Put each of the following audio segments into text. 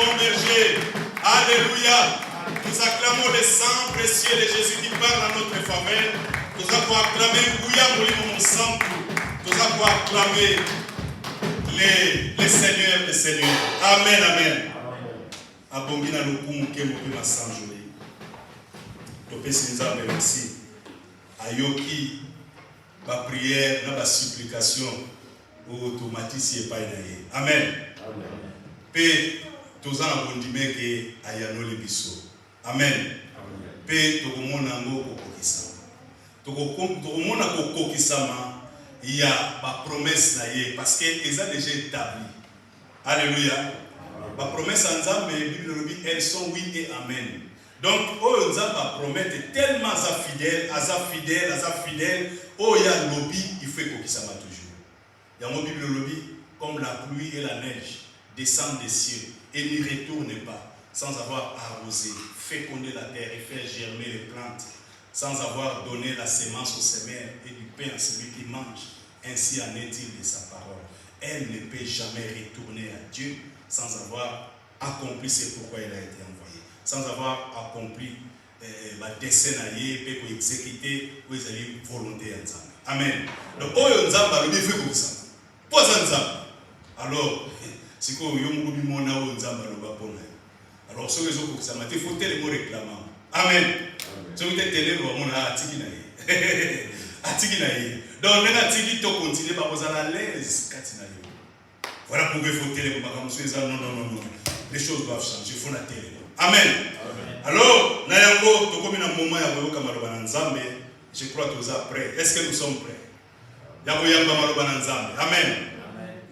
bon berger. Alléluia. Nous acclamons le sang précieux de Jésus qui parle à notre faveur. Nous allons acclamer nous allons acclamer les seigneurs des seigneurs. Amen, amen. Abongina lokumu kemo pe masanjoli. Topesi nzambe merci. Ayoki ba prière na ba supplication automatisé epai na ye. Amen. Pe tozana bondime ke ayano lebiso. Amen. Pe tokomona ngo kokokisama. Tokomona kokokisama ya ba promesse na ye parce que ils ont déjà établi. Alléluia. La promesse en Nzambe, elles sont oui et amen. Donc, oh Nzambe va promettre tellement fidèle, fidèle, oh il y a lobby, il faut qu'il s'en toujours. Il y a mon Bible lobby, comme la pluie et la neige descendent des cieux et n'y retournent pas sans avoir arrosé, fécondé la terre et faire germer les plantes, sans avoir donné la sémence au semeur et du pain à celui qui mange. Ainsi en est-il de sa parole. Elle ne peut jamais retourner à Dieu sans avoir accompli ce pourquoi elle a été envoyée, sans avoir accompli le dessein et pour exécuter où ils allaient volonté ensemble. Amen. Donc, oh Nzamba, le fait comme ça. Pas ensemble. Alors, c'est quoi yo mo na o Nzamba le bapona. Alors, ce que je veux ça m'a fait tellement réclamant. Amen. Je vous ai télé mon atiki na ye. Atiki na ye. Donc, maintenant atiki to continuer par vous à l'aise katina yo. Voilà pourquoi il faut télé. Non. Les choses doivent changer. Il faut la télé. Amen. Alors, Nayango, tu comme un moment ya boyoka maloba na Nzambe, je crois que nous sommes prêts. Est-ce que nous sommes prêts? Ya boyamba maloba na Nzambe. Amen.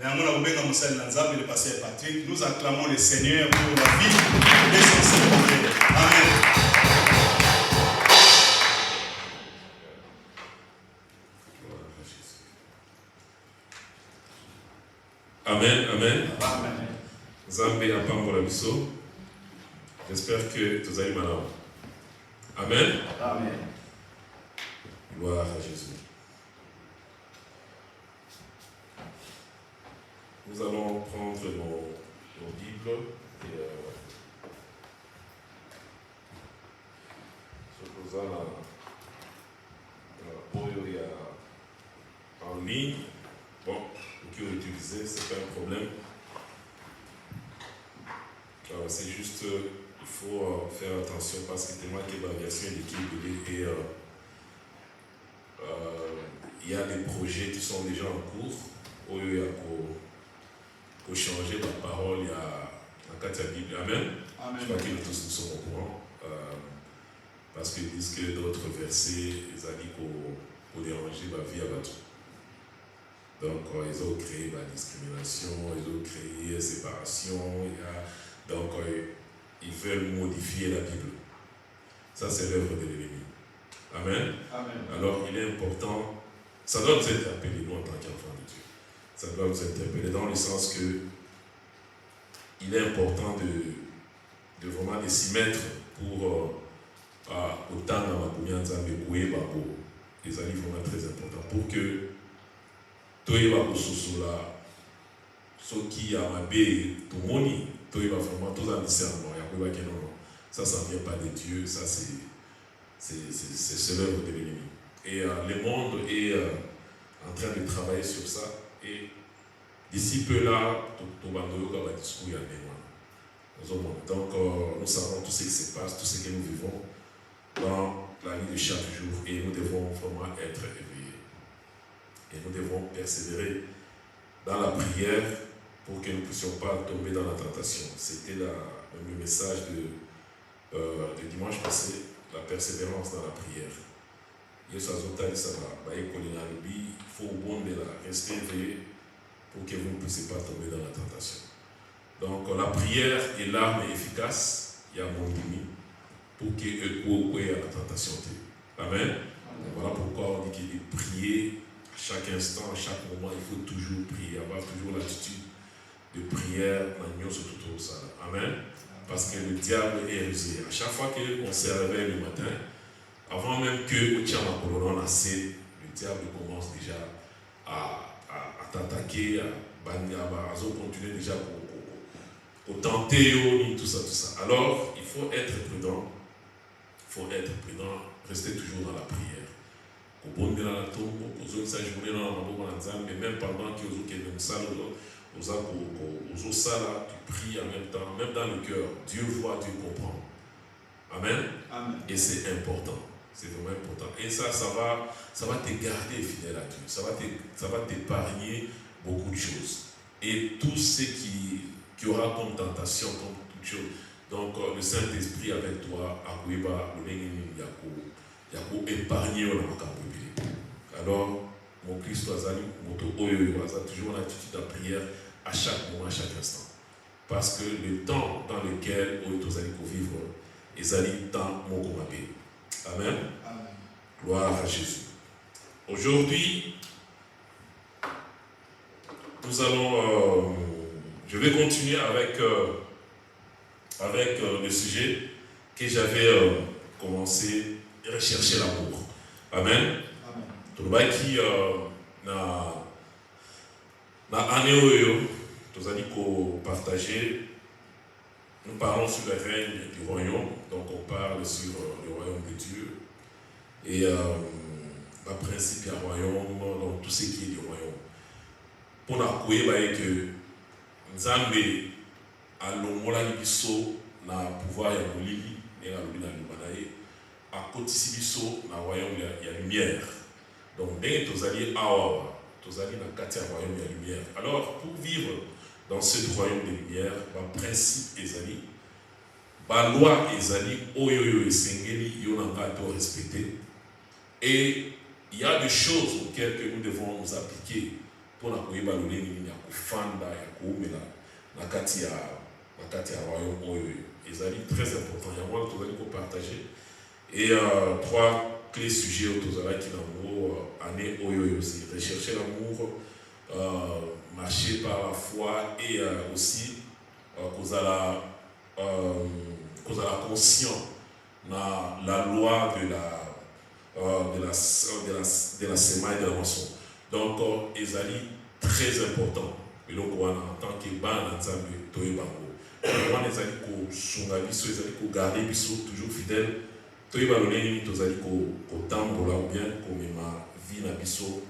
Nayango na bobenga musali na Nzambe, le pasteur Patrick, nous acclamons le Seigneur pour la vie de son Seigneur. Amen. Amen, amen. Zambé a pambola biso. J'espère que tu allez malade. Amen. Amen. Gloire à Jésus. Nous allons prendre nos Bibles et ce que nous allons en ligne. Bon, qui ont utilisé, c'est pas un problème. C'est juste, il faut faire attention parce que tellement qu'il y a variation d'équipe et il y a des projets qui sont déjà en cours où il y a pour changer la parole, il y a la Bible. Amen. Amen. Je crois que nous tous nous sommes au courant parce qu'ils disent que d'autres versets, ils ont dit pour déranger la vie à la vie. Donc, ils ont créé la discrimination, ils ont créé la séparation, donc ils veulent modifier la Bible. Ça, c'est l'œuvre de l'ennemi. Amen. Amen. Alors, il est important, ça doit nous interpeller, nous, en tant qu'enfants de Dieu. Ça doit nous interpeller dans le sens que il est important de vraiment de s'y mettre pour autant dans ma première les amis vraiment très important pour que toyeba kososola soki ya mabe tomoni toyeba vraiment tous en discernement ya koyeba que non ça vient pas de Dieu, ça c'est l'œuvre de l'ennemi et le monde est en train de travailler sur ça et d'ici peu là tobandoyoka ba discours ya ndengwana donc nous savons tout ce qui se passe, tout ce que nous vivons dans la vie de chaque jour et nous devons vraiment être éveillés. Et nous devons persévérer dans la prière pour que nous ne puissions pas tomber dans la tentation. C'était le message de dimanche passé, la persévérance dans la prière. Il faut rester éveillé pour que vous ne puissiez pas tomber dans la tentation. Donc la prière est l'arme efficace, il y a mon ennemi, pour que vous à la tentation. Amen. Voilà pourquoi on dit qu'il est prier. Chaque instant, à chaque moment, il faut toujours prier, avoir toujours l'attitude de prière. Amen. Parce que le diable est rusé. À chaque fois qu'on se réveille le matin, avant même que on assez, le diable commence déjà à t'attaquer, à continuer déjà pour tenter, tout ça, tout ça. Alors, il faut être prudent. Il faut être prudent, rester toujours dans la prière. Mais même pendant que tu pries en même temps, même dans le cœur, Dieu voit, Dieu comprend. Amen. Amen. Et c'est important. C'est vraiment important. Et ça va te garder fidèle à Dieu. Ça va t'épargner beaucoup de choses. Et tout ce qui aura comme tentation, comme toute chose. Donc, le Saint-Esprit avec toi, il va épargner. Alors, mon Christ, toujours en attitude de prière à chaque moment, à chaque instant. Parce que le temps dans lequel tu vas vivre, ils allaient dans mon comité. Amen. Amen. Gloire à Jésus. Aujourd'hui, nous allons, je vais continuer avec le sujet que j'avais commencé, rechercher l'amour. Amen. Tout le monde qui na année nous allons partager. Nous parlons sur le règne du royaume, donc on parle sur le royaume de Dieu et le principe du royaume, donc tout ce qui est du royaume. Pour nous dire que Nzambe a l'omola biso na pouvoir ya molili et la lobby na lubanaye a kotisi biso na royaume ya lumière. Donc dès que vous allez na kati ya royaume ya lumière. Alors pour vivre dans ce royaume de lumière, le principe ezali, la loi ezali, oyoyo esengeli, yonanga doit respecter. Et il y a des choses auxquelles que nous devons nous appliquer pour la koyeba loleni ya kufanda ya kuumela na kati ya royaume oyoyo. Ezali très important. Il y a moi que vous partager. Et trois clés sujets autour de qui l'amour année oyoyo aussi. Rechercher l'amour. Marcher par la foi et aussi cause à la conscience la loi de la semaine et de la moisson. Donc ezali très important. Et donc en tant que ban ensemble toyebango. On ezali ko sunga biso ezali ko garder biso toujours fidèle. Toyebaloneni tozali ko tambola ou bien ko mema vie na biso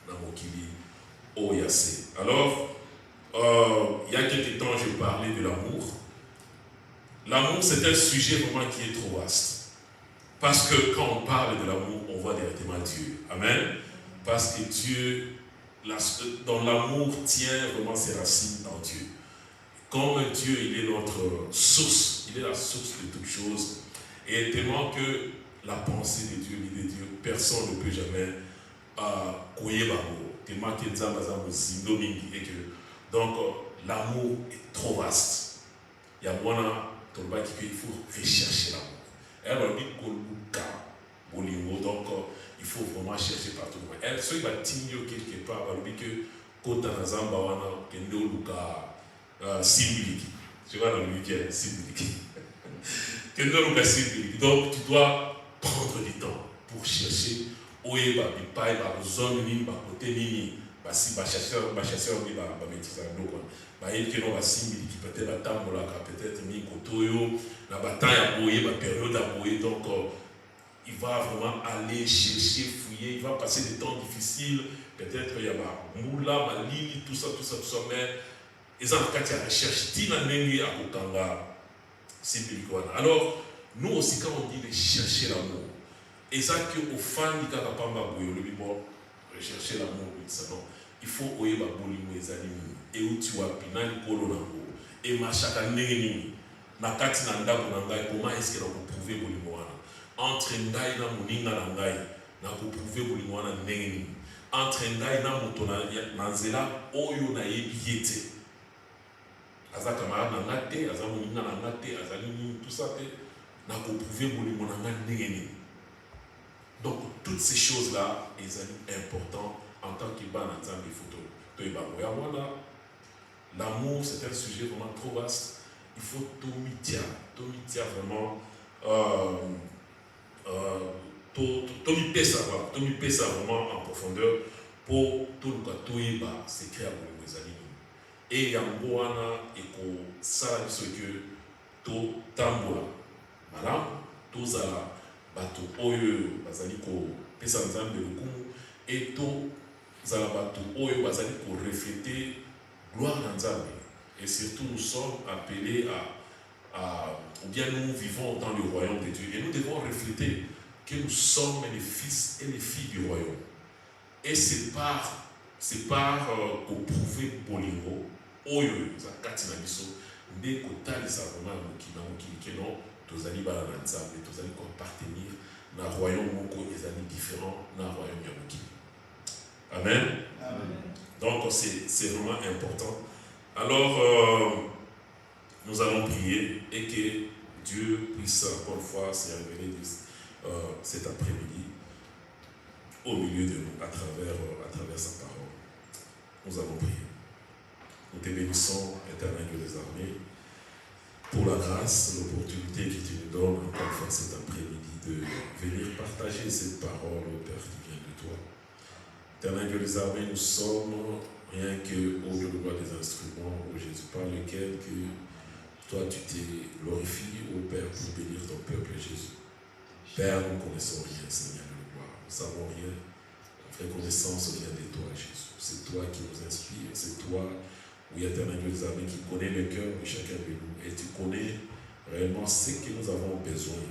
na mokili. Alors, il y a quelques temps, je parlais de l'amour. L'amour, c'est un sujet vraiment qui est trop vaste. Parce que quand on parle de l'amour, on voit directement Dieu. Amen. Parce que Dieu, dans l'amour, tient vraiment ses racines dans Dieu. Comme Dieu, il est notre source, il est la source de toutes choses. Et tellement que la pensée de Dieu, l'idée de Dieu, personne ne peut jamais couiller l'amour. Donc l'amour est trop vaste. Il y a moins qu'il faut rechercher l'amour. Donc il faut vraiment chercher partout. Et ceux qui va tenir quelque part, va dire que quand on a zamba wana kendo luka simbiliki. Tu vois dans le week-end simbiliki. Kendo luka simbiliki. Donc tu dois prendre du temps pour chercher. Oui, bah, il va zone ni bah côté ni bah si bah chasseur ni bah maîtriser l'eau quoi. Bah il que non bah si qui peut-être bah temps là peut-être ni kotoyo la bataille à boyer bah période à boyer donc il va vraiment aller chercher fouiller il va passer des temps difficiles peut-être il y a bah moula bah lili tout ça mais ils ont quand il recherche tina nengi à kokanga c'est quoi. Alors nous aussi quand on dit de chercher l'amour. Et ça que au fan du Kakapamba Boyo, le bimbo, rechercher l'amour, il faut oyer ma bolimo et zanimi, et où tu as pinani kolonango, et ma chaka nengi, na kati nanda kunangai, comment est-ce que l'on peut prouver bolimoana? Entre ndai na muninga nangai, na ko prouver bolimoana nengi, entre ndai na mutona nanzela, oyo na yebiete. Aza camarade nangate, aza muninga nangate, aza nini, tout ça, na ko prouver bolimoana nengi. Donc, toutes ces choses-là, elles sont importantes en tant que ban ensemble photo. L'amour, c'est un sujet vraiment trop vaste. Il faut tout mitia vraiment, tout ça vraiment en profondeur pour tout le cas, tout s'écrire avec les amis. et yango wana ekosala biso ke totambola malamu tozala bato oyo bazali kopesa nzambe lokumu et tozala bato oyo bazali koreflete gloire na nzambe. Et surtout nous sommes appelés ou bien nous vivons dans le royaume de Dieu et nous devons refléter que nous sommes les fils et les filles du royaume. Et c'est par koprouver bolingo oyo za kati na biso nde kotalisa vraiment mokili ke non tozali bana na nzambe tozali koappartenir na royaume moko ezali différent na royaume ya mokili. Amen. Amen. Donc c'est vraiment important. Alors nous allons prier et que Dieu puisse encore une fois se révéler cet après-midi au milieu de nous à travers sa parole. Nous allons prier. Nous te bénissons, Éternel Dieu des armées, pour la grâce, l'opportunité que tu nous donnes encore une fois cet après-midi de venir partager cette parole, Père, qui vient de toi. Éternel Dieu des armées, nous sommes rien qu'au lieu de voir des instruments, ô Jésus, par lesquels que toi tu t'es glorifié, ô Père, pour bénir ton peuple, Jésus. Père, nous ne connaissons rien, Seigneur de gloire. Nous ne savons rien. Notre connaissance vient de toi, Jésus. C'est toi qui nous inspire. C'est toi, oui, Éternel Dieu des armées, qui connais le cœur de chacun de nous. Et tu connais réellement ce que nous avons besoin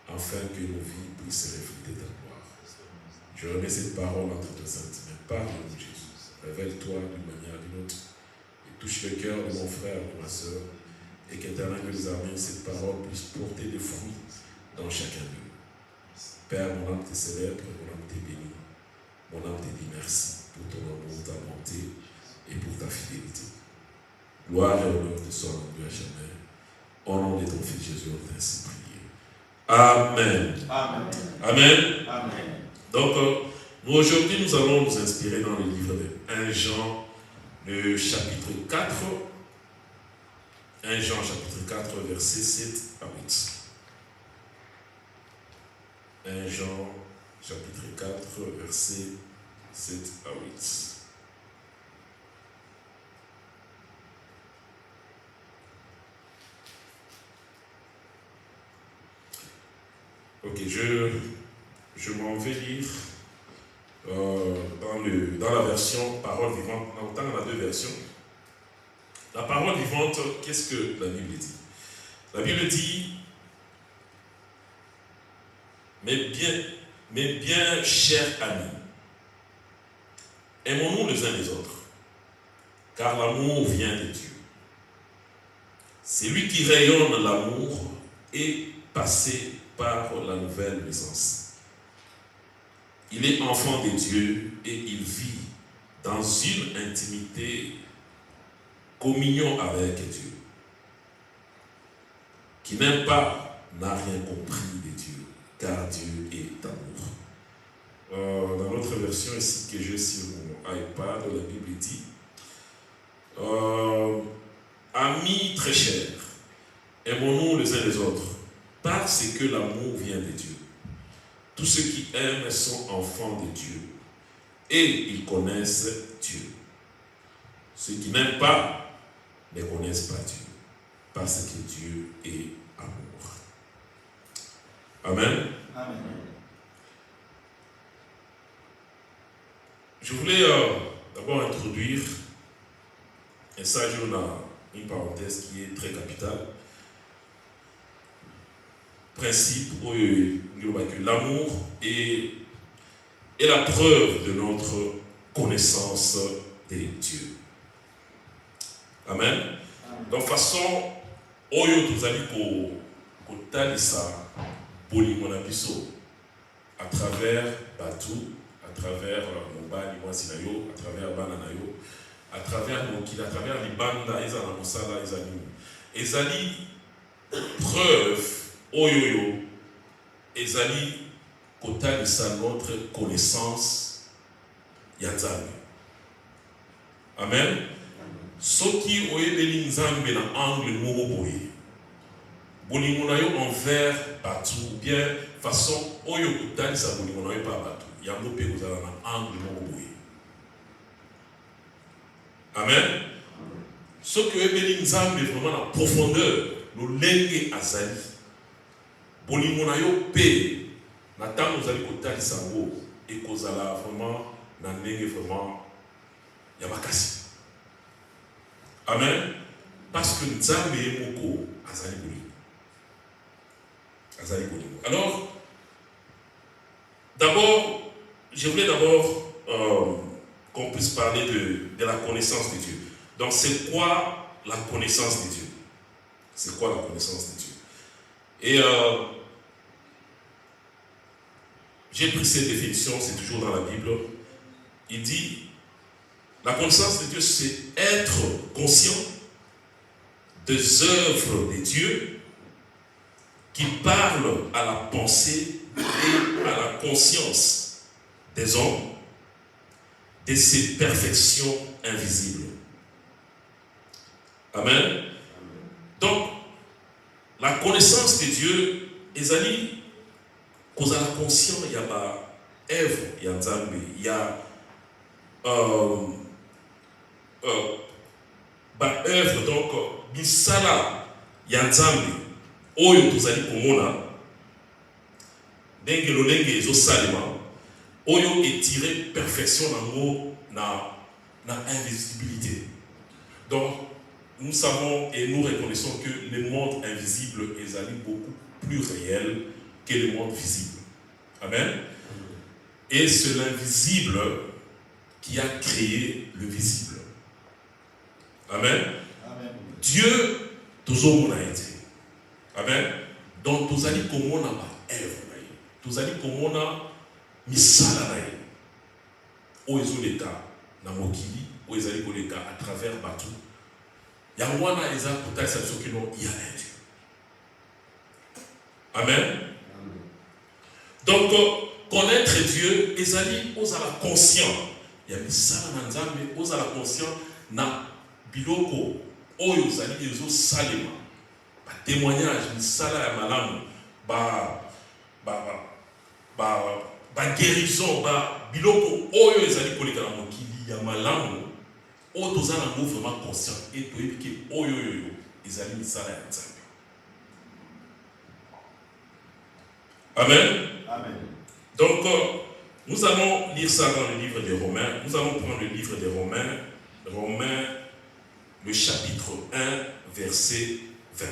afin que nos vies puissent refléter ta gloire. Je remets cette parole entre tes saintes mains. Parle-nous, Jésus. Révèle-toi d'une manière ou d'une autre. Et touche le cœur de mon frère, de ma soeur. Et qu'Éternel Dieu des armées, cette parole puisse porter des fruits dans chacun de nous. Père, mon âme te célèbre, mon âme te bénit. Mon âme te dit merci pour ton amour, ta bonté et pour ta fidélité. Gloire et honneur te soient rendus à jamais. Au nom de ton Fils Jésus, on t'a ainsi prié. Amen. Amen. Amen. Amen. Donc, nous aujourd'hui, nous allons nous inspirer dans le livre de 1 Jean, le chapitre 4. 1 Jean, chapitre 4, versets 7 à 8. 1 Jean, chapitre 4, versets 7 à 8. Ok, je m'en vais lire dans la version Parole vivante. On a deux versions. La parole vivante, qu'est-ce que la Bible dit? La Bible dit, mes bien chers amis, aimons-nous les uns les autres, car l'amour vient de Dieu. Celui qui rayonne l'amour est passé par la nouvelle naissance. Il est enfant de Dieu et il vit dans une intimité, communion avec Dieu. Qui n'aime pas n'a rien compris de Dieu, car Dieu est amour. Dans l'autre version ici que j'ai sur mon iPad, la Bible dit amis très chers, aimons-nous les uns les autres, parce que l'amour vient de Dieu. Tous ceux qui aiment sont enfants de Dieu et ils connaissent Dieu. Ceux qui n'aiment pas ne connaissent pas Dieu, parce que Dieu est amour. Amen. Amen. Je voulais d'abord introduire, et ça je donne une parenthèse qui est très capitale. Principe que l'amour est la preuve de notre connaissance de Dieu. Amen. Donc façon oyo tozali kotalisa bolingo na biso à travers Batou, à travers mobali mwasi na yo, à travers bana na yo, à travers mokili, à travers libanda ezala mosala ezali preuve oyoyo ezali kotalisa notre connaissance ya Nzambe. Amen. Soki oyebeli Nzambe na angle moko boye bolingo na yo envers Batou ou bien façon oyo kotalisa bolingo na yo pa Batou yango mpe kozala na angle moko boye. Amen. Ce que ebeli nzambe vraiment la profondeur, lolenge azali. Bolingo na yo pe na tango ozali kotalisa ngo ekozala vraiment na ndenge vraiment ya makasi. Amen. Parce que nzambe moko azali bolingo. Azali bolingo. Alors, d'abord, je voulais d'abord qu'on puisse parler de la connaissance de Dieu. Donc, c'est quoi la connaissance de Dieu? C'est quoi la connaissance de Dieu? Et j'ai pris cette définition, c'est toujours dans la Bible. Il dit, la connaissance de Dieu, c'est être conscient des œuvres de Dieu qui parlent à la pensée et à la conscience des hommes, de ses perfections invisibles. Amen. Donc, la connaissance de Dieu, ezali, kozala conscient, il y a ba œuvre, il y a nzambe, il y a ba œuvre, donc, bisala, il y a nzambe, oyo tozali komona, ndenge lolenge ezo salema, oyo etire perfection nango na invisibilité. Donc, nous savons et nous reconnaissons que le monde invisible est beaucoup plus réel que le monde visible. Amen. Et c'est l'invisible qui a créé le visible. Amen. Amen. Dieu, toujours mon été. Amen. Donc, nous allons comme on a œuvre. Nous allons comme on a misala. Où est le cas dans Mokili, où est le cas à travers Batou. Yangwana eza kutasa sokino il y a un Dieu. Amen. Donc connaître Dieu ezali ozala conscient. Ya misala na nzambe ozala conscient na biloko oyo zali ezo salema. Ba témoignage misala ya malamu ba guérison ba biloko oyo ezali koleka na mokili ya malamu. Oyo tozala ngo vraiment conscient et toyebi ke oyo ezali misala ya nzambe. Amen. Amen. Donc nous allons lire ça dans le livre des Romains. Nous allons prendre le livre des Romains, Romains le chapitre 1 verset 20.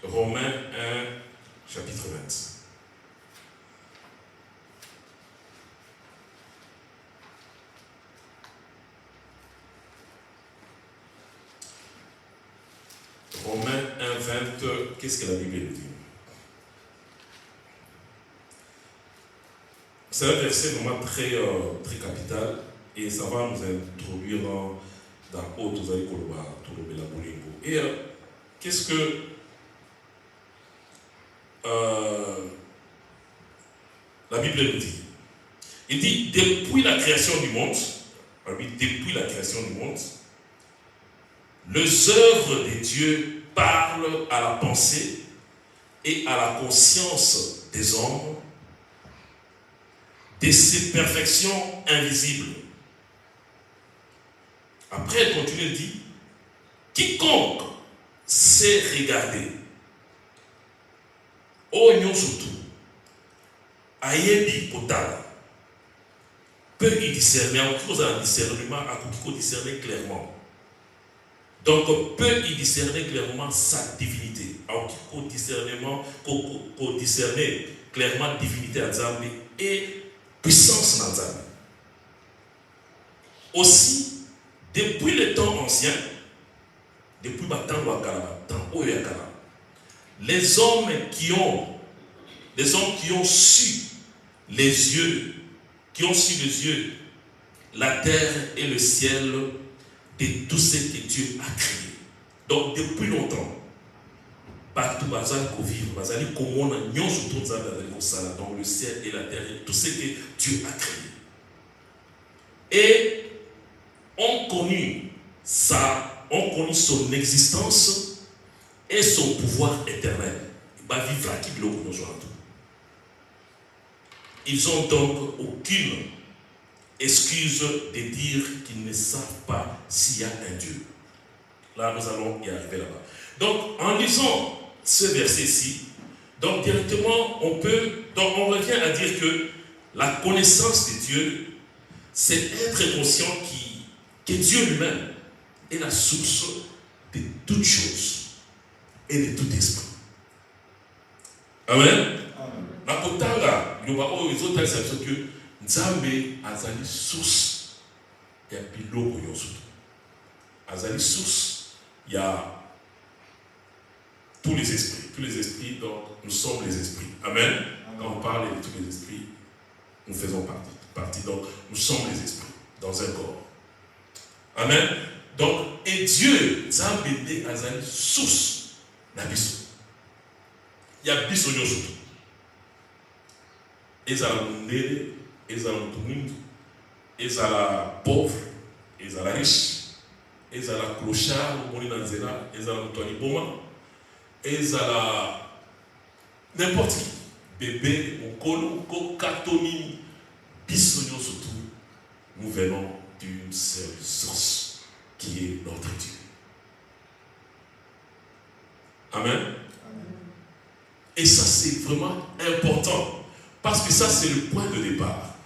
Romains 1 chapitre 20. Romains 1, 20, qu'est-ce que la Bible dit? C'est un verset vraiment très capital et ça va nous introduire dans Haute Zali Koloba, Tolobela Bolingo. Et qu'est-ce que la Bible nous dit? Il dit, depuis la création du monde, les œuvres de Dieu parlent à la pensée et à la conscience des hommes de ses perfections invisibles. Après, elle continue de dire, quiconque sait regarder, oignon surtout, ayebi potala, peut y discerner, en tout cas, discernement, à discerner clairement. Donc, peut y discerner clairement sa divinité. Alors, qu'on discerner clairement divinité à Nzambe et puissance à Nzambe. Aussi, depuis le temps ancien, depuis le temps Oyakala, les hommes qui ont su les yeux, la terre et le ciel, de tout ce que Dieu a créé. Donc depuis longtemps, partout bazali kovivre, bazali komona nyonso to nzambe azali kosala dans le ciel et la terre et tout ce que Dieu a créé. Et ont connu son existence et son pouvoir éternel. Ils ont donc aucune excuse de dire qu'ils ne savent pas s'il y a un Dieu. Là, nous allons y arriver là-bas. Donc, en lisant ce verset-ci, donc directement, on revient à dire que la connaissance de Dieu, c'est être conscient que Dieu lui-même est la source de toutes choses et de tout esprit. Amen. La kotanga, il y a des autres exceptions que Nzambe azali source, il y a biloko yosuto. Azali source, il y a tous les esprits, donc nous sommes les esprits. Amen. Quand on parle de tous les esprits, nous faisons partie. Donc nous sommes les esprits dans un corps. Amen. Donc, et Dieu, Nzambe azali source d'abisso. Il y a biso yosuto. Ezala mundele, ezala mutumindu, ezala pauvre, ezala riche, ezala clochard, moni na nzela, ezala mutuani boma, ezala n'importe qui, bébé, mokolo, kokatoni, biso yosuto, nous venons d'une seule source qui est notre Dieu. Amen. Et ça, c'est vraiment important. Parce que ça, c'est le point de départ.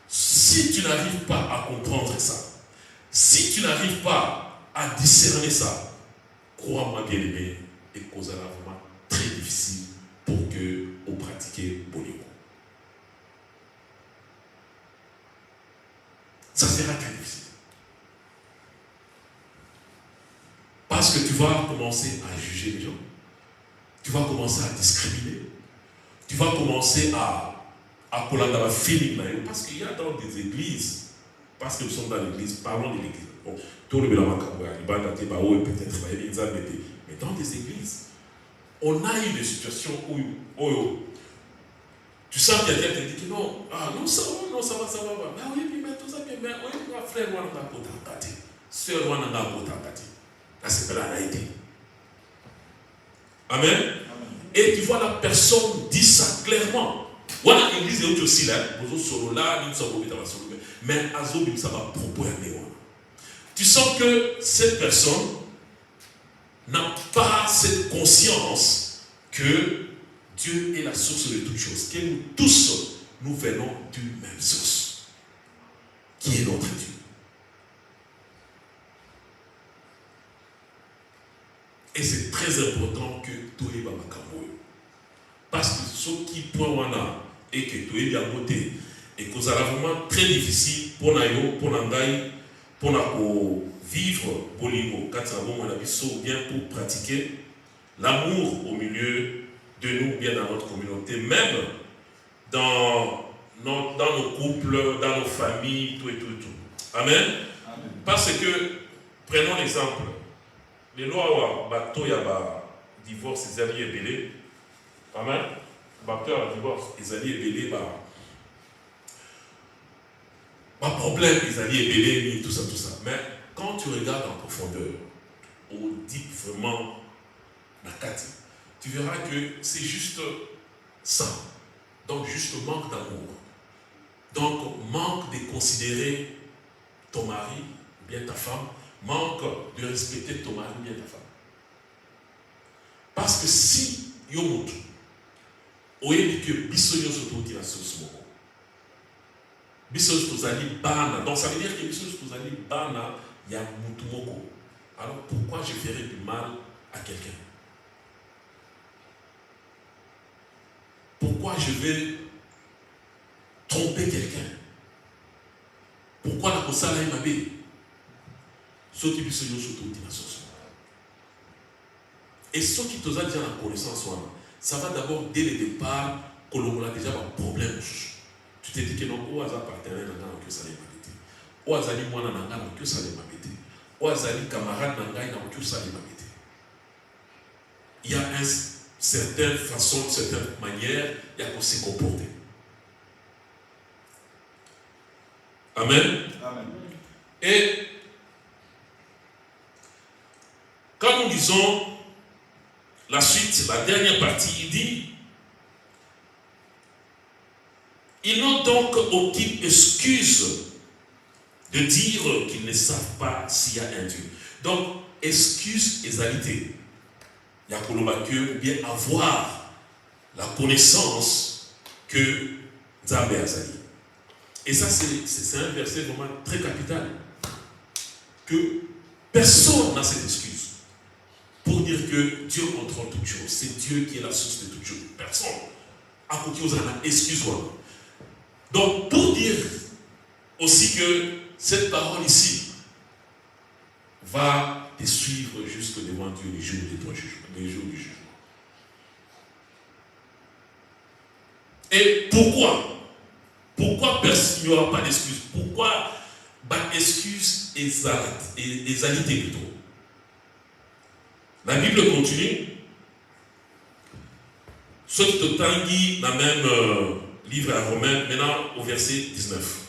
Si tu n'arrives pas à comprendre ça, si tu n'arrives pas à discerner ça, crois-moi bien aimé, et causera vraiment très difficile pour que vous pratiquiez Boliko. Ça sera très difficile. Parce que tu vas commencer à juger les gens. Tu vas commencer à discriminer. Tu vas commencer à collaborer feeling. Parce qu'il y a dans des églises, parce que nous sommes dans l'église, parlons de l'église. Bon, tout le monde peut-être, mais dans des églises, on a eu des situations où tu sens quelqu'un qui te dit que non, ça va. Mais oui, mais tout ça, mais oui, frère, on a pas sœur, on a pas. Là, c'est la réalité. Amen. Et tu vois la personne dit ça clairement. Voilà l'église est aussi là. Mais Azobim, ça va proposer. Tu sens que cette personne n'a pas cette conscience que Dieu est la source de toutes choses. Que nous tous, nous venons d'une même source. Qui est notre Dieu. Et c'est très important que tout est Bamakambo. Parce que ce qui point wana et que tout est bien voté et que ça vraiment très difficile pour vivre Bolingo, bien pour pratiquer l'amour au milieu de nous, bien dans notre communauté, même dans nos couples, dans nos familles, tout. Amen. Amen. Parce que, prenons l'exemple. Les lois bateau ya ba divorce ils allaient belé. Amen. Bateau ya divorce ils allaient belé ba problème ils allaient belé tout ça. Mais quand tu regardes en profondeur, au dit vraiment la carte, tu verras que c'est juste ça. Donc juste manque d'amour. Donc manque de considérer ton mari, bien ta femme. Manque de respecter ton mari bien ta femme. Parce que si yomoto, oyebi que bisoyo soto la source moko. Bisoyo tozali bana. Donc ça veut dire que bisoyo tozali bana ya mutu moko. Alors pourquoi je ferais du mal à quelqu'un? Pourquoi je vais tromper quelqu'un? Pourquoi la kosala mabe? Et ceux qui te ont déjà la connaissance, ça va d'abord dès le départ, qu'on a déjà un problème. Tu te dis que non, ou hasard partenaire n'a que ça les m'habite, ou hasard moi n'a que ça les m'habite, ou hasard camarade n'a que ça les m'habite. Il y a une certaine façon, une certaine manière, il y a qu'on se comporter. Amen. Amen. Et quand nous lisons la suite, la dernière partie, il dit ils n'ont donc aucune excuse de dire qu'ils ne savent pas s'il y a un Dieu. Donc, excuse ezalité. Il y a ou bien avoir la connaissance que Nzambe a zali. Et ça, c'est un verset vraiment très capital. Que personne n'a cette excuse pour dire que Dieu contrôle toutes choses. C'est Dieu qui est la source de toutes choses. Personne. À côté aux gens, excuse-moi. Donc, pour dire aussi que cette parole ici va te suivre jusque devant Dieu les jours de ton jugement, les jours du jugement. Et pourquoi il n'y aura pas d'excuse? Pourquoi excuse exalité plutôt? La Bible continue. Ce qui te tanguit dans le même livre à Romains, maintenant au verset 19.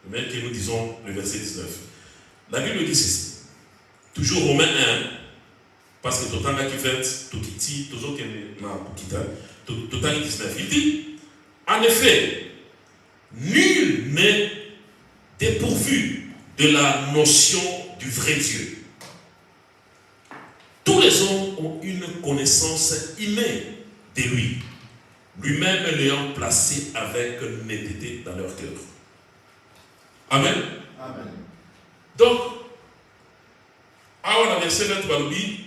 Le même que nous disons le verset 19. La Bible dit ceci. Toujours Romains 1, parce que tout le qui fait, tout qui dit, toujours qu'il n'a pas quitté, tout le 19. Il dit, en effet, nul n'est dépourvu de la notion du vrai Dieu. Tous les hommes ont une connaissance innée de lui, lui-même l'ayant placé avec netteté dans leur cœur. Amen. Amen. Donc, alors la verset 20 va nous dire,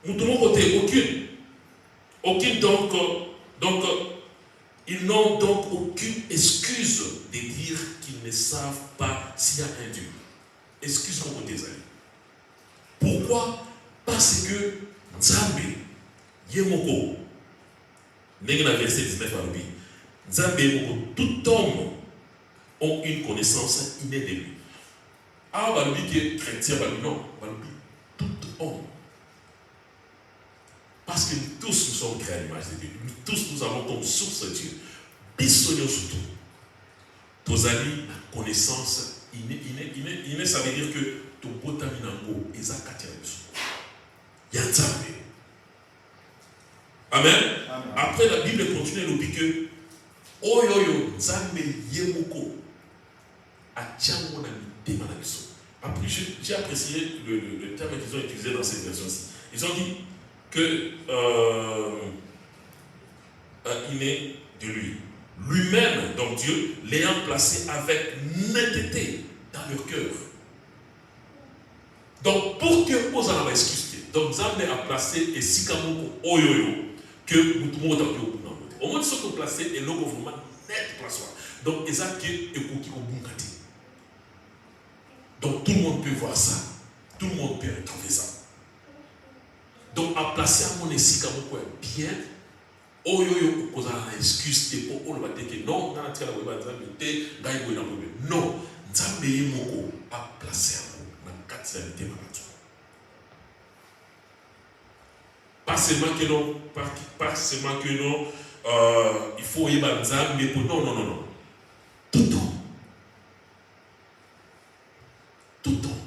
nous ne côté aucune donc ils n'ont donc aucune excuse de dire qu'ils ne savent pas s'il y a un Dieu. Excuse mon côté amis. Pourquoi? Parce que Nzambe Yemoko, dans la verset 19 va nous dire, Nzambe Yemoko, tout homme ont une connaissance innée de lui. Ah, va nous dire que chrétien va nous dire non, va nous dire tout homme. Parce que nous tous nous sommes créés à l'image de Dieu. Nous tous nous avons comme source de Dieu. Bissonions surtout. Tos amis, la connaissance innée, ça veut dire que ton botaminango, ezakati la besoin. Il y a un Nzambe. Amen. Après, la Bible continue à nous dire que Oyoyo, Nzambe Yemoko, Atiango na mitema na besoin. Après, j'ai apprécié le terme qu'ils ont utilisé dans cette version-ci. Ils ont dit que il est de lui. Lui-même, donc Dieu, l'ayant placé avec netteté dans leur cœur. Donc, pour que vous en avez excusé, donc Nzambe a placé et Sikamoko Oyoyo, que nous pouvons avoir au bout d'un côté. Au moins, ce qu'on place est le gouvernement net pour soi. Donc, et ça qui est écouté au bon côté. Donc, tout le monde peut voir ça. Tout le monde peut retrouver ça. Donc, à placer à mon Sikamoko bien, Oyoyo, vous avez une excuse et pour le matin que non, dans la tête de la Nzambe, non, Nzambe Yemoko a placé à vous dans la quatrième maladie. Pas seulement que non, il faut y avoir Nzambe, mais pour non. Tout le temps.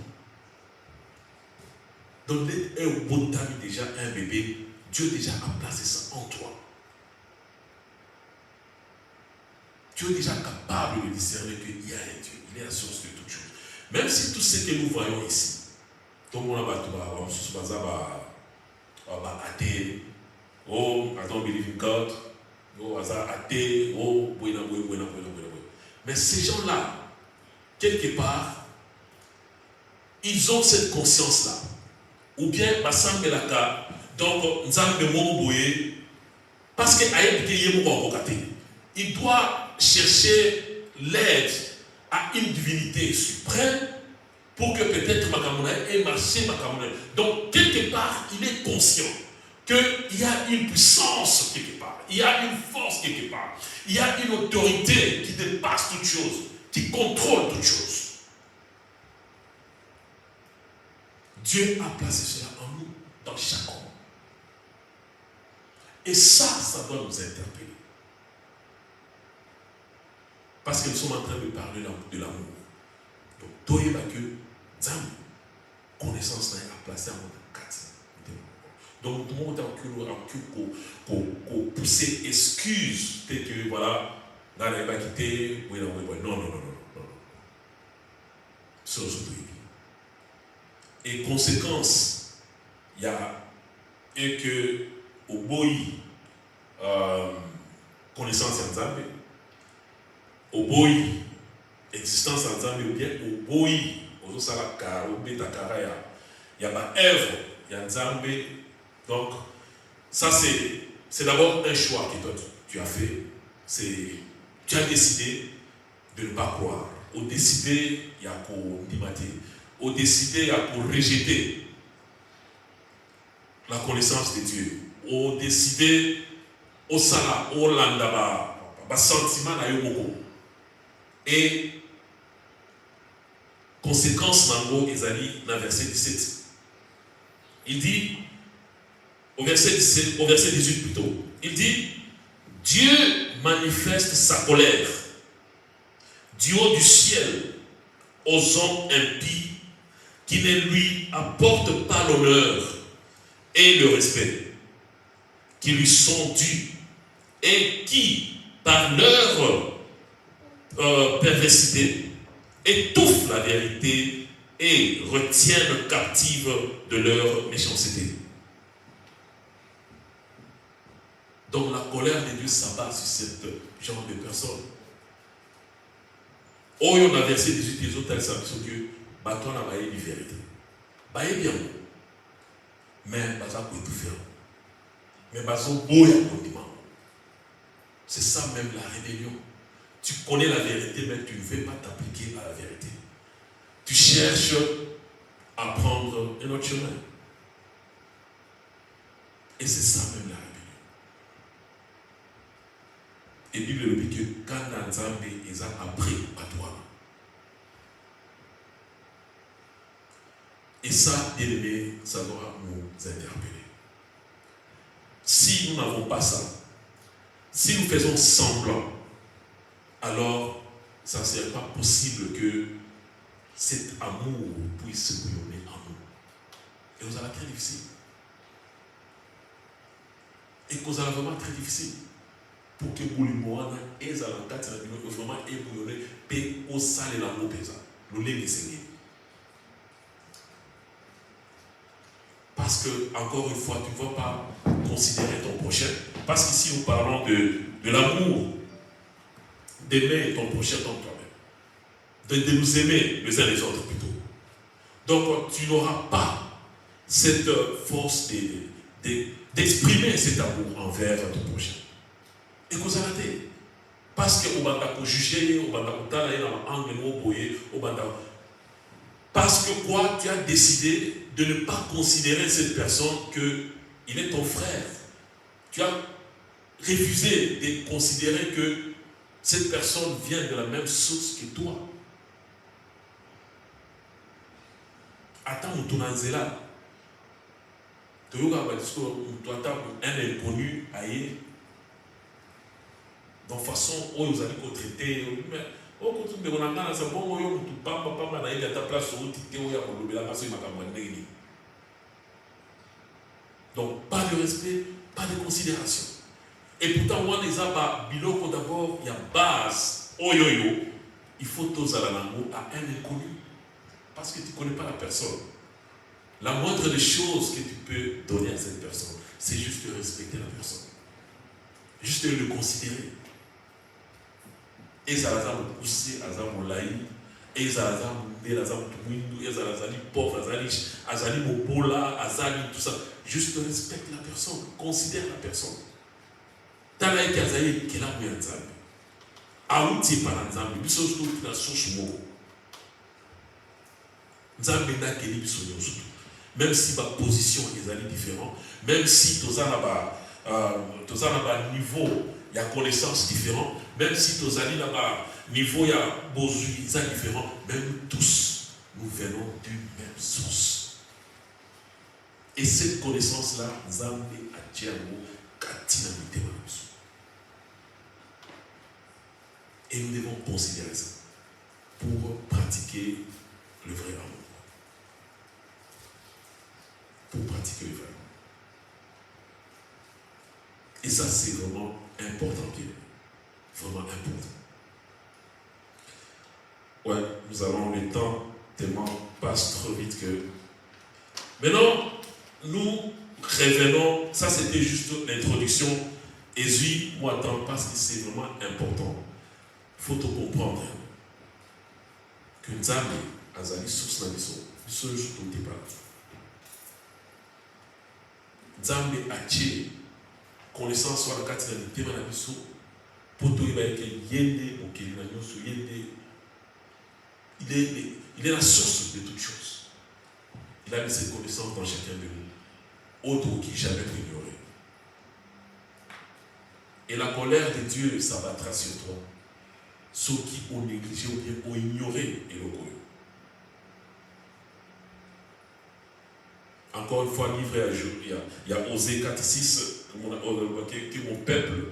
Donc, un bon ami déjà, un bébé, Dieu déjà a placé ça en toi. Dieu est déjà capable de discerner qu'il y a un Dieu, il est la source de toutes choses. Même si tout ce que nous voyons ici, tout le monde va athée, oh, I don't believe in God, oh, athée, oh, buena. Mais ces gens-là, quelque part, ils ont cette conscience-là. Ou bien, donc, Nzambe Moboye, parce que il doit chercher l'aide à une divinité suprême pour que peut-être Makamuna ait marché Makamuna. Donc, quelque part, il est conscient qu'il y a une puissance quelque part, il y a une force quelque part, il y a une autorité qui dépasse toutes choses, qui contrôle toutes choses. Dieu a placé cela en nous, dans chaque homme. Et ça doit nous interpeller. Parce que nous sommes en train de parler de l'amour. Donc, Toye Bakyo, Zam, connaissance a placé en mode 4. Donc, tout le monde a poussé excuse, peut-être que voilà, là, il va quitter, non. sur le truc. Et conséquence, il y a et que au boy connaissance en Zambie, au boy existence en Zambie, ou bien au boy au salaka, au beta karaya, il y a ma œuvre, il y a Zambie. Donc, ça c'est d'abord un choix que toi tu as fait. Tu as décidé de ne pas croire. Ou décidé, il y a pour dimater. Ou décidé, il y a pour rejeter la connaissance de Dieu. Ou décidé, au sala, au landaba, au sentiment na yoko. Et conséquence nango ezali dans verset 17. Il dit, au verset 18 plutôt, il dit, Dieu manifeste sa colère du haut du ciel aux hommes impies qui ne lui apportent pas l'honneur et le respect qui lui sont dus et qui, par leur perversité, étouffent la vérité et retiennent captive de leur méchanceté. Donc la colère de Dieu s'abat sur ce genre de personnes. Oh, on a versé 18 les autres, elles savent que bâton n'a pas eu de vérité. Bah, bien. Mais, bah, ça peut tout faire. Mais, bah, ça beau, c'est ça même la rébellion. Tu connais la vérité, mais tu ne veux pas t'appliquer à la vérité. Tu cherches à prendre un autre chemin. Et c'est ça même la rébellion. Et la Bible dit que quand Nzambe est après à toi. Et ça, bien aimé, ça doit nous interpeller. Si nous n'avons pas ça, si nous faisons semblant, alors ça ne serait pas possible que cet amour puisse se bouillonner en nous. Et vous allez très difficile. Et que vous allez vraiment très difficile. Pour que Boulimouana et Zalankati vraiment ébouillonné, paix au sale et la mot pesa. Nous les Seigneur. Parce que, encore une fois, tu ne vas pas considérer ton prochain. Parce qu'ici, nous parlons de l'amour, d'aimer ton prochain comme toi-même. De nous aimer les uns les autres plutôt. Donc, tu n'auras pas cette force d'exprimer cet amour envers ton prochain. Et qu'on s'arrête. Parce que on va juger, on va parce que quoi, tu as décidé de ne pas considérer cette personne qu'il est ton frère. Tu as refusé de considérer que cette personne vient de la même source que toi. Attends, on est là. Tu as un inconnu ailleurs. Donc, façon, vous allez traiter. Donc, pas de respect, pas de considération. Et pourtant, on les a biloko d'abord, il y a base. Il faut tous à la langue à un inconnu. Parce que tu ne connais pas la personne. La moindre des choses que tu peux donner à cette personne, c'est juste de respecter la personne. Juste de le considérer. Et ça va nous pousser à Zamolaï, et ça va nous et ça va nous pauvre, Azali Mobola, Azali, tout ça. Juste respecte la personne, considère la personne. Talaï Kazaï, qui est là où il y a Nzambi. Aouti par Nzambi, nous sommes tous dans son chemin. Nzambi n'a qu'à lui surtout. Même si ma position est différente, même si tous un niveau, il y a connaissance différente, même si tous là-bas, niveau, il y a besoin différent, même tous, nous venons d'une même source. Et cette connaissance-là, Nzambi a Tiago, Katinamite Manusu. Et nous devons considérer ça pour pratiquer le vrai amour. Pour pratiquer le vrai amour. Et ça, c'est vraiment important, Pierre. Vraiment important. Ouais, nous avons le temps tellement passe trop vite que... Maintenant, nous revenons, ça c'était juste l'introduction. Ezui, moi, attends, parce que c'est vraiment important. Il faut te comprendre que Nzambe azali source na biso, biso juste au départ. Nzambe atie connaissance sur la carte de l'unité na biso, pour toi il va être yende au Kélinagnon, il est la source de toutes choses. Il a mis ses connaissances dans chacun de nous, autre qui jamais peut ignorer. Et la colère de Dieu s'abattra sur toi. Ceux qui ont négligé ou bien ont ignoré et le courant. Encore une fois, livré à jour, il y a Osée 4:6 que mon peuple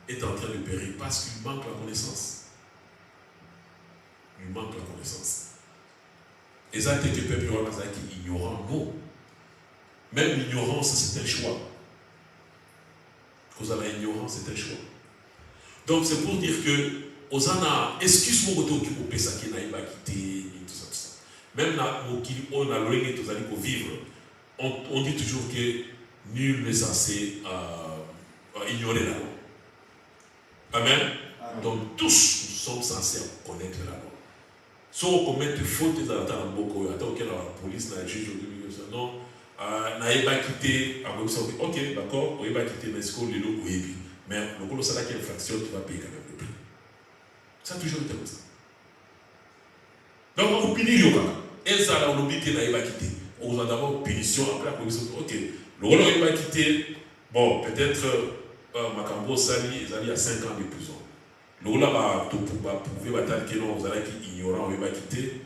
est en train de périr parce qu'il manque la connaissance. Il manque la connaissance. Et ça, c'est que le peuple qui est ignorant. Non. Même l'ignorance, c'est un choix. Cause à l'ignorance, c'est un choix. Donc, c'est pour dire que, Osana, excuse-moi que tu peux ça qui n'a pas quitté, et tout ça, tout ça. Même là, on a l'oreille et tout ça, pour vivre, on dit toujours que nul n'est censé ignorer la loi. Amen. Amen. Donc, tous nous sommes censés connaître la loi. Si on commet des fautes dans la beaucoup, attends, la police, la juge, non, n'a pas quitté, ok, d'accord, on n'a pas quitté, mais ce qu'on est là, mais le coup, c'est là qu'il y a une infraction, tu vas payer quand même le prix. Ça a toujours été comme ça. Donc, on punit Yoga. Et ça, on oublie qu'il n'a pas quitté. On a d'abord punition, après la police, ok, le rôle n'a pas quitté, bon, peut-être, Makambo Sali, ils allaient à 5 ans de prison. Le rôle va prouver que non, vous allez être ignorant, on ne va pas quitter,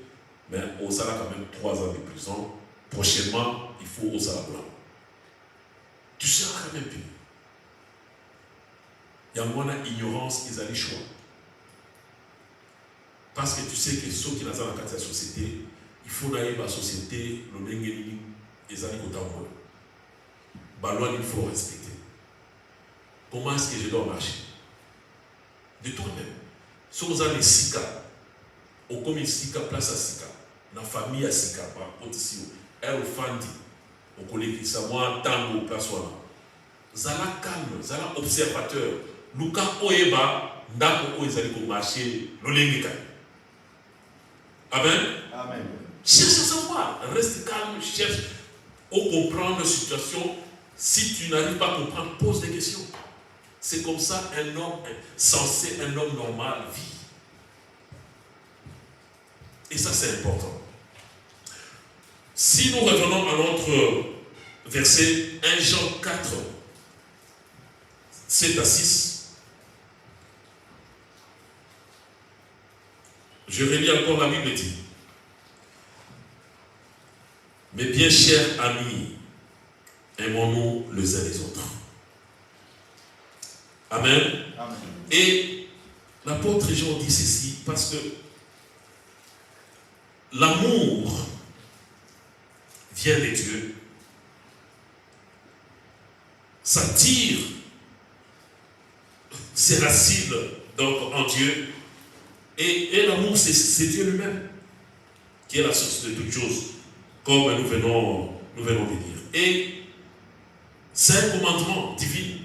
mais on sera quand même 3 ans de prison. Prochainement, il faut au salaire blanc. Tu seras quand même puni. Il y a moins d'ignorance, ils ont les choix. Parce que tu sais que ceux qui sont dans la société, il faut aller dans la société, le Nengeli, ils ont les moins. Balon, il faut respecter. Comment est-ce que je dois marcher? De toi-même. Si vous avez les Sika, au comme Sika, place à Sika, la famille à Sika, par au-dessus, elle fandi, au collègue qui moi, tango, place là. Zala calme, zala observateur. Luka Oeba, Ndako Oezali pour marcher, l'Olengika. Amen. Amen. Cherche à savoir, reste calme, cherche à comprendre la situation. Si tu n'arrives pas à comprendre, pose des questions. C'est comme ça un homme censé, un homme normal vit. Et ça, c'est important. Si nous revenons à notre verset 1 Jean 4, 7 à 6, je relis encore la Bible dit. Mes bien chers amis, aimons-nous les uns les autres. Amen. Amen. Et l'apôtre Jean dit ceci parce que l'amour vient de Dieu. Ça tire ses racines donc en Dieu. Et l'amour, c'est Dieu lui-même qui est la source de toutes choses, comme nous venons de dire. Et c'est un commandement divin.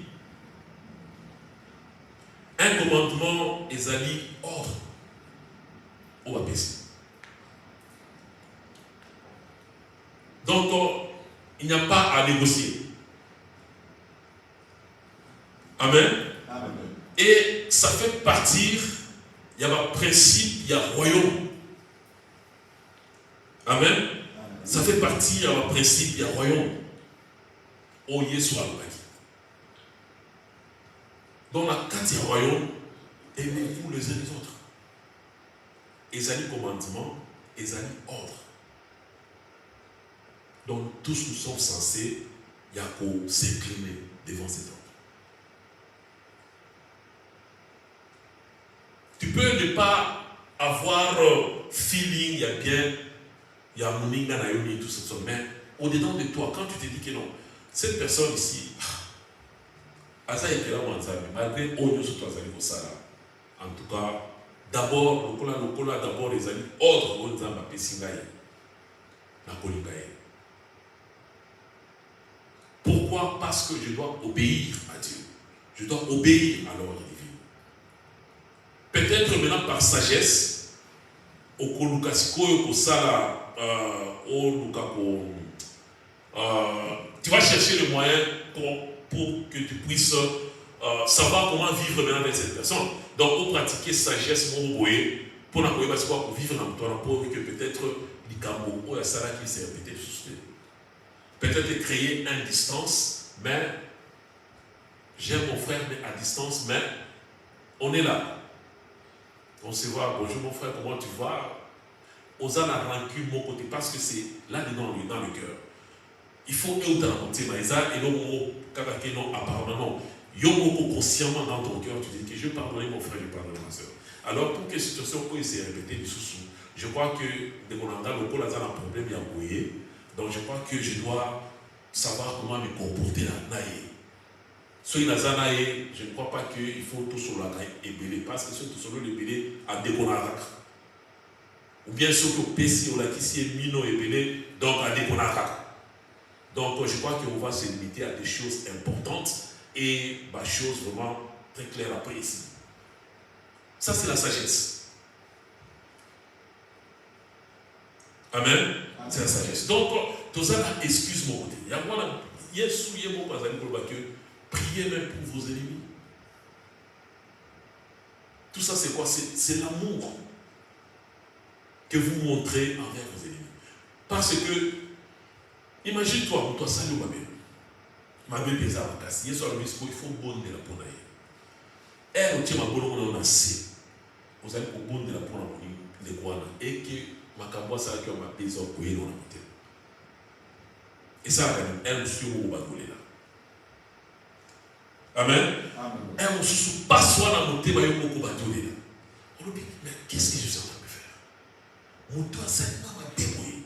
Un commandement ezali ordre au APC. Donc, il n'y a pas à négocier. Amen. Amen. Et ça fait partir, il y a un principe, il y a un royaume. Amen. Amen. Ça fait partie, il y a un principe, il y a un royaume. Oh, Yesu a dans la carte du royaume, aimez-vous les uns les autres. Ezali commandement, ezali ordre. Donc tous nous sommes censés, il y a qu'à s'incliner devant cet ordre. Tu peux ne pas avoir feeling, il y a bien, il y a moninga nayomi et tout ça, mais au-dedans de toi, quand tu te dis que non, cette personne ici, malgré en tout cas, d'abord, d'abord les amis, ordre aux Nzamba Pessingaï, la Kolingaï. Pourquoi? Parce que je dois obéir à Dieu. Je dois obéir à l'ordre divin. Peut-être maintenant par sagesse, au Kolukasiko, au Sala, tu vas chercher le moyen pour que tu puisses savoir comment vivre maintenant avec cette personne. Donc, pour pratiquer sagesse, pour vivre dans toi, pour que peut-être les Kambo, ou la Sala qui s'est répété, peut-être créer une distance, mais j'aime mon frère, mais à distance, mais on est là. On se voit, bonjour mon frère, comment tu vas? Osa la rancune mon côté, parce que c'est là-dedans, dans le cœur. Il faut que tu aies un et non, apparemment non. Yomoko consciemment dans ton cœur, tu dis que je pardonne mon frère, je pardonne ma soeur. Alors pour que cette situation puisse se répéter du sous-sous, je crois que dès qu'on entend le col, il y a un problème, il y a un bouillé. Donc je crois que je dois savoir comment me comporter là. Soy Nazanae, je ne crois pas qu'il faut tout sur la ébélé, parce que tout sur l'ébélé a déconarak. Ou bien sur le PC ou la qui est mino ébélé, donc à déconarak. Donc je crois qu'on va se limiter à des choses importantes et des choses vraiment très claires après ici. Ça c'est la sagesse. Amen. C'est la sagesse. Donc, tout ça, excuse-moi. Il y a souillé mon pas que priez même pour vos ennemis. Tout ça, c'est quoi? C'est l'amour que vous montrez envers vos ennemis. Parce que, imagine-toi, toi, salut ma belle pesa à casser. Il faut bonne de la ponaille. Elle, tu m'as bonne, on a assez. Vous allez au bon de la ponaille, les guana. Et que Makabwa ça qui m'a payé au coin dans la montée. Et ça, elle suit au bagolé là. Amen. Elle ne se passe pas dans la montée, mais il y a beaucoup de bagolé là. On lui dit, mais qu'est-ce que je suis en train de faire? Mon toit, ça m'a débrouillé.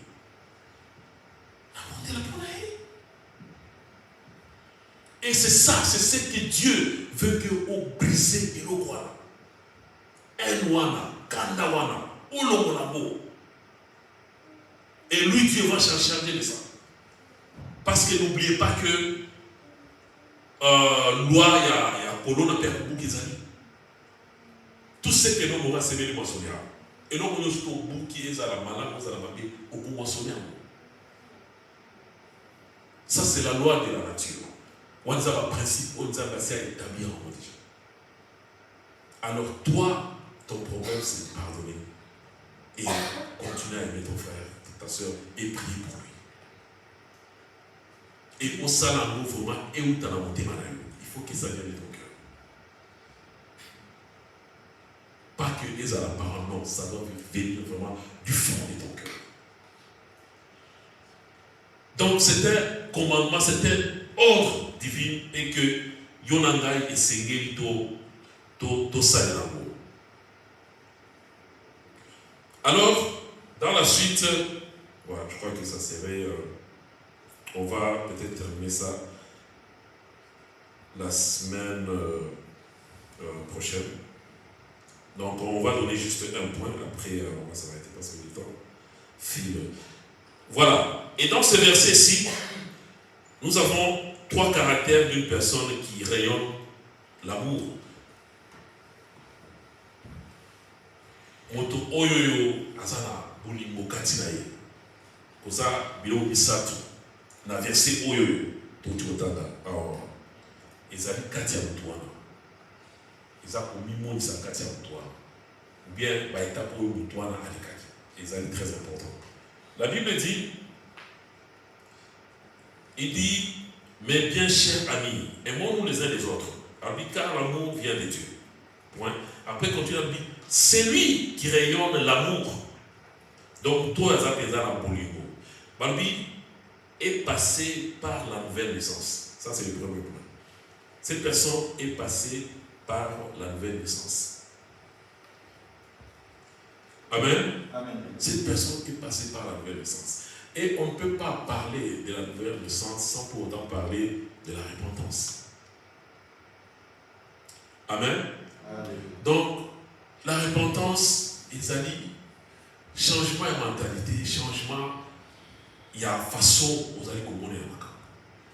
La montée la ponaille. Et c'est ça, c'est ce que Dieu veut que vous brisez et le croire. Enwana, Kandawana, Olomolabo. Et lui, Dieu va changer de ça. Parce que n'oubliez pas que loi, il y a Polo, n'a pas beaucoup qui amis. Tout ce que nous avons sémé les moissonniers. Et nous avons tout au bout qui est à la malade, nous allons avoir au bout moissonnier. Ça, c'est la loi de la nature. On a un principe, on a établi en mode. Alors, toi, ton problème, c'est de pardonner. Et continuer à aimer ton frère, ta soeur, et prier pour lui. Et au sein d'un mouvement, et où tu as la montée malade, il faut que ça vienne de ton cœur. Pas que les à la parole, non, ça doit venir vraiment du fond de ton cœur. Donc, c'était commandement, c'était ordre divin, et que Yonangai et Sengeli to Sayanamo. Alors, dans la suite, voilà, je crois que ça serait. On va peut-être terminer ça la semaine prochaine. Donc, on va donner juste un point. Après, on va s'arrêter parce que le temps file. Voilà. Et dans ce verset-ci, nous avons 3 caractères d'une personne qui rayonne l'amour. Moto oyoyo azana bulingo katinaye. Kosa bilo bisatu. Na verset oyoyo tototanga awa. Ezali katia mutwana. Ezali komimoni sa katia mutwana. Ou bien ba étape oyo mutwana alikaki. Ezali très important. La Bible dit, il dit, mes bien chers amis, aimons-nous les uns les autres. Car l'amour vient de Dieu. Point. Après, continue à dire, c'est lui qui rayonne l'amour. Donc, toi, Bambi est passé par la nouvelle naissance. Ça, c'est le premier point. Cette personne est passée par la nouvelle naissance. Amen. Amen. Cette personne est passée par la nouvelle naissance. Et on ne peut pas parler de la nouvelle naissance sans pour autant parler de la repentance. Amen. Amen. Donc, la repentance, ils ont dit, changement de mentalité, changement, il y a façon, vous allez comprendre.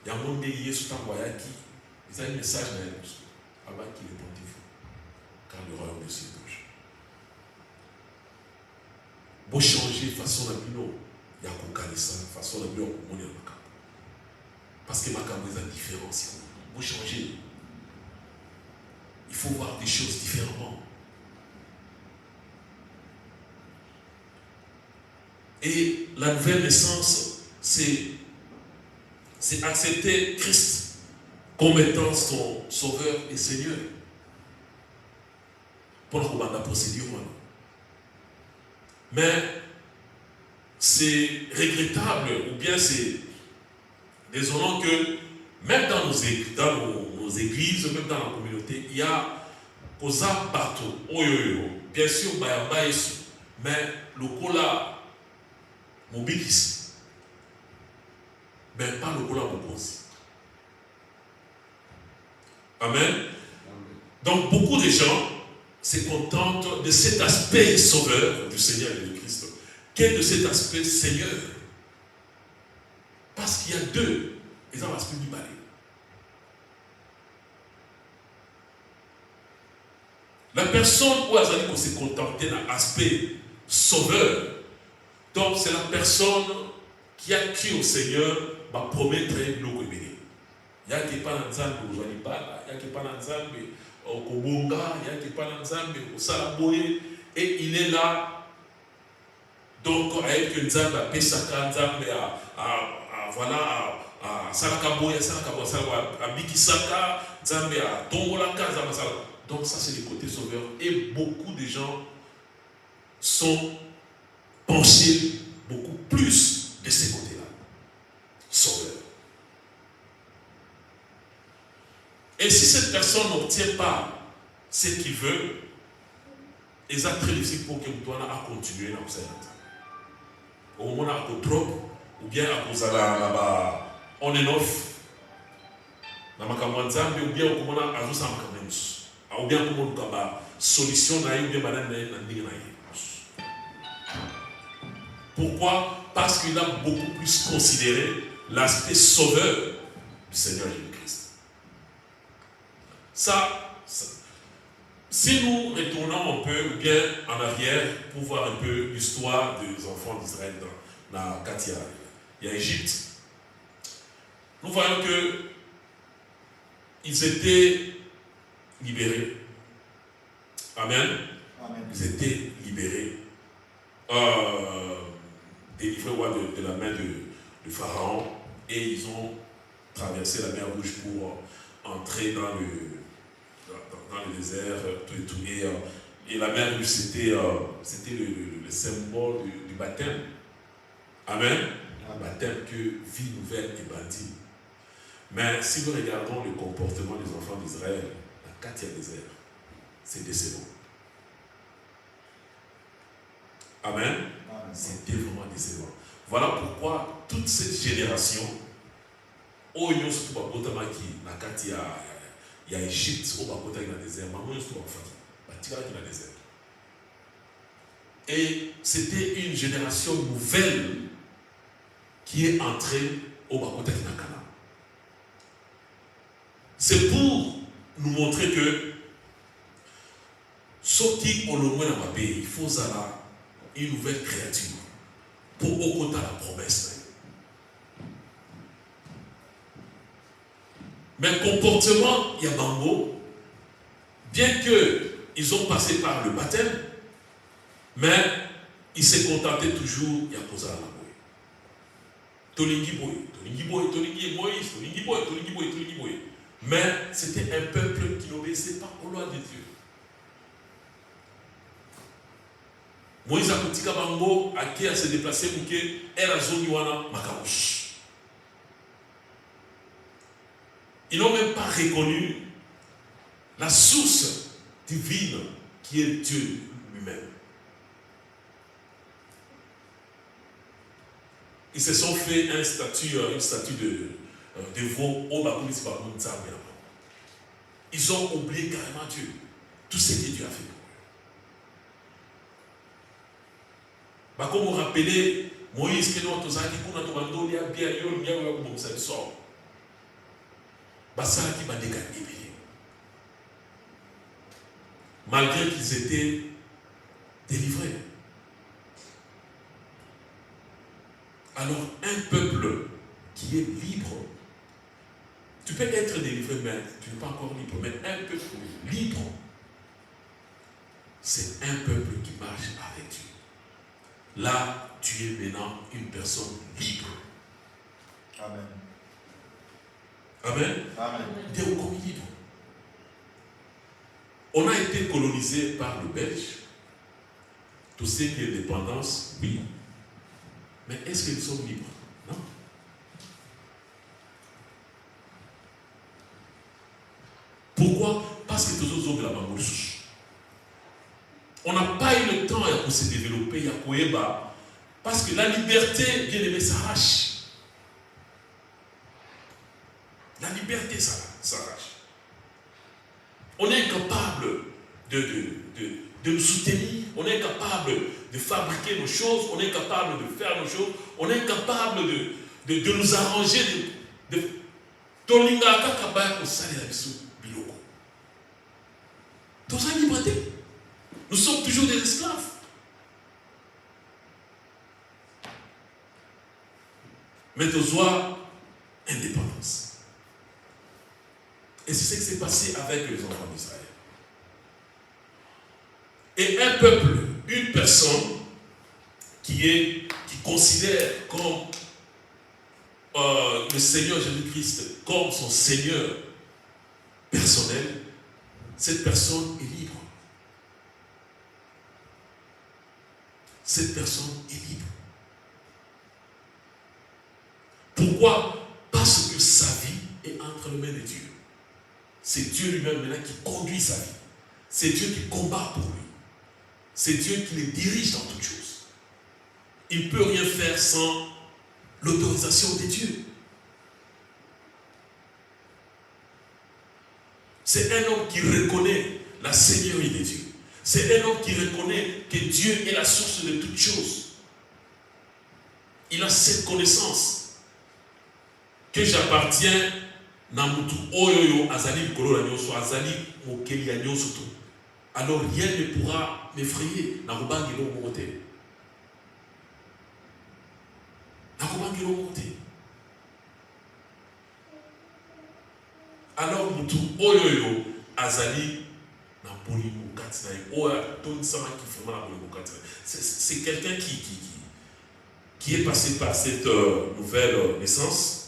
Il y a un monde qui est sous temps qui, ils ont un message dans les bouches, avant qu'il répondit, car le royaume de Dieu est proche. Vous changer façon de vivre, il y a qu'on connaît ça, façon de vivre, on est en parce que ma caméra est différente. Vous changez. Il faut voir des choses différemment. Et la nouvelle naissance, c'est accepter Christ comme étant son sauveur et Seigneur. Pour la procédure. Mais c'est regrettable, ou bien c'est désolant que même dans nos églises, même dans la communauté, il y a aux bateaux, bien sûr, mais le cola, mobikis, mais pas le cola mokosi. Amen. Donc beaucoup de gens se contentent de cet aspect sauveur du Seigneur et du Christ, qu'est de cet aspect Seigneur. Parce qu'il y a deux, ils ont l'aspect du balai. La personne où elle a se contenter d'un aspect sauveur, donc c'est la personne qui a cru au Seigneur, va promettre l'eau. Il y a qui pas dans Nzambe au Joanibala, il y a qui pas dans Nzambe au Kobonga, il y a qui pas dans Nzambe au Salaboye, et il est là. Donc avec que Nzambe a Pesaka, Nzambe voilà à Salakaboye, à Bikisaka, Nzambe à Tongolaka, Nzambe Salaka. Donc ça c'est le côté sauveur. Et beaucoup de gens sont penchés beaucoup plus de ces côtés-là. Sauveur. Et si cette personne n'obtient pas ce qu'il veut, il est très difficile pour que vous doiez continuer à observer. Au moment où il y a trop, ou bien à cause de la on and off, ou bien au moment où il y a ou bien comment on a solution ou bien pourquoi? Parce qu'il a beaucoup plus considéré l'aspect sauveur du Seigneur Jésus-Christ. Ça, si nous retournons un peu bien en arrière pour voir un peu l'histoire des enfants d'Israël dans Katia, il y a Égypte, nous voyons que ils étaient libérés. Amen. Amen. Ils étaient libérés. Délivrés de la main de Pharaon, et ils ont traversé la mer Rouge pour entrer dans le désert, tout. Et la mer Rouge, c'était le symbole du baptême. Amen. Un baptême que vie nouvelle et bâtie. Mais si nous regardons le comportement des enfants d'Israël, dans Katia désert, c'est décevant. Amen. C'était vraiment décevant. Voilà pourquoi toute cette génération, il y a Égypte, il y a le désert, et c'était une génération nouvelle qui est entrée au Bakota Kinakana. C'est pour nous montrer que ce qui est au moins dans ma pays, il faut une nouvelle créature pour occulter la promesse. Mais le comportement, il y a Bango, bien qu'ils ont passé par le baptême, mais ils se contentaient toujours, il y a posé la boy. Tolingi boy. Mais c'était un peuple qui n'obéissait pas aux lois de Dieu. Moïse a dit Bango à qui a se déplacé pour que era zone wana makabush. Ils n'ont même pas reconnu la source divine qui est Dieu lui-même. Ils se sont fait une statue de veau au Bakoumi. Ils ont oublié carrément Dieu. Tout ce que Dieu a fait pour eux. Comme vous rappelez, Moïse, que nous avons dit que nous malgré qu'ils étaient délivrés. Alors, un peuple qui est libre, tu peux être délivré, mais tu n'es pas encore libre. Mais un peuple libre, c'est un peuple qui marche avec Dieu. Là, tu es maintenant une personne libre. Amen. Amen. Amen. Tu es comme libre. On a été colonisé par le Belge. Tout ce qui est dépendance, oui. Mais est-ce que nous sommes libres? Non. Pourquoi? Parce que tous les la bambouche. On n'a pas eu le temps pour se développer, parce que la liberté, bien aimé, s'arrache. La liberté s'arrache. On est incapable de nous soutenir, on est incapable de fabriquer nos choses, on est incapable de faire nos choses, on est incapable de nous arranger, dans sa liberté. Nous sommes toujours des esclaves. Mais nous avons indépendance. Et c'est ce qui s'est passé avec les enfants d'Israël. Et un peuple, une personne qui considère comme le Seigneur Jésus-Christ comme son Seigneur personnel, cette personne est libre. Cette personne est libre. Pourquoi? Parce que sa vie est entre les mains de Dieu. C'est Dieu lui-même maintenant qui conduit sa vie. C'est Dieu qui combat pour lui. C'est Dieu qui les dirige dans toutes choses. Il ne peut rien faire sans l'autorisation de Dieu. C'est un homme qui reconnaît la seigneurie de Dieu. C'est un homme qui reconnaît que Dieu est la source de toutes choses. Il a cette connaissance que j'appartiens na mutu oyoyo azali kolo la nyoso azali mokeli ya nyoso to. Alors rien ne pourra m'effrayer na kobangi lo moté. Na kobangi lo moté. Alors mutu oyoyo azali na bolimo kati na oya ton sama qui vraiment na bolimo kati. C'est quelqu'un qui est passé par cette nouvelle naissance.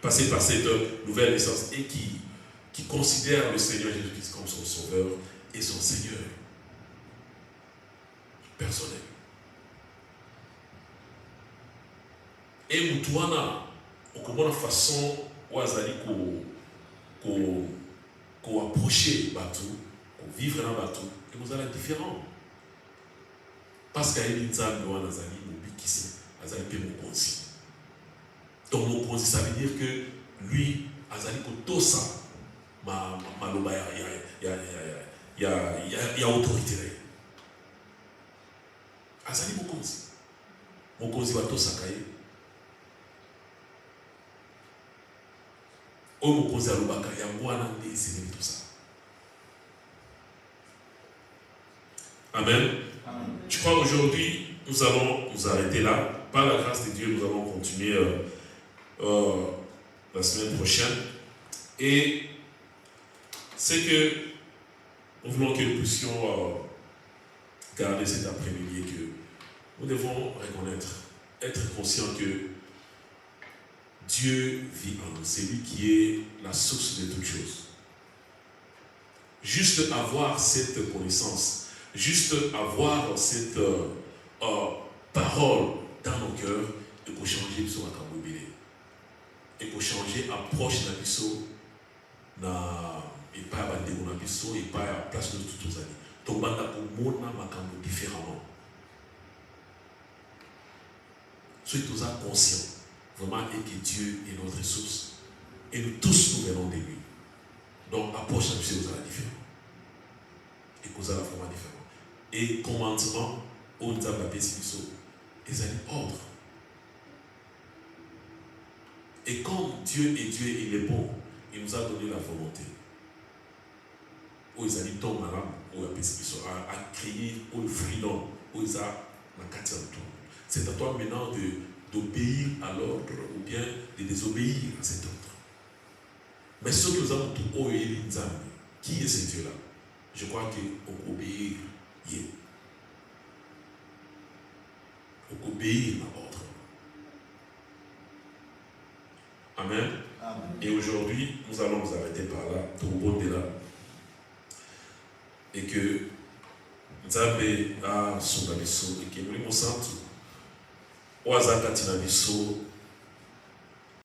Passé par cette nouvelle naissance et qui considère le Seigneur Jésus-Christ comme son sauveur et son Seigneur personnel. Et Moutouana, au comment la façon où Azali qu'on approcher Batou, qu'on vivre dans Batou, et nous allons différents. Parce qu'il y a une zone de Azali, qui c'est Azali peut mon conseil. Donc, mon conseil, ça veut dire que lui, Azali Kotosa, Maloba, il y a autorité. Azali Mokonzi. Mokonzi va Tosa Kaye. O Mokonzi Alobaka, il y a Mouana et c'est tout ça. Amen. Amen. Je crois qu'aujourd'hui, nous allons nous arrêter là. Par la grâce de Dieu, nous allons continuer la semaine prochaine. Et c'est que nous voulons que nous puissions garder cet après-midi et que nous devons reconnaître, être conscients que Dieu vit en nous. C'est lui qui est la source de toutes choses. Juste avoir cette connaissance, juste avoir cette parole dans nos cœurs et pour changer sur la camobile. Et pour changer approche de la biso et pas à la biso et pas à la place de toutes les années. Donc, on a pour moi différemment. Soyez tous conscients vraiment et que Dieu est notre ressource et nous tous nous venons de lui. Donc, approche la biso aux différents et cause à la forme différente. Et commandement oyo nzambe apesi biso ezali ordre. Et comme Dieu est Dieu, il est bon, il nous a donné la volonté. Oyo ezali ton malamu oyo apesi biso a créé oyo freedom oyo eza na kati ya ntongo. C'est à toi maintenant d'obéir à l'ordre ou bien de désobéir à cet ordre. Mais ce que nous avons tout haut et qui est ce Dieu-là? Je crois qu'on obéit. On obéit à l'ordre. Amen. Amen. Et aujourd'hui, nous allons nous arrêter par là, tout au bout de là. Et que Nzambe a son abisso et que nous sommes au hasard katina biso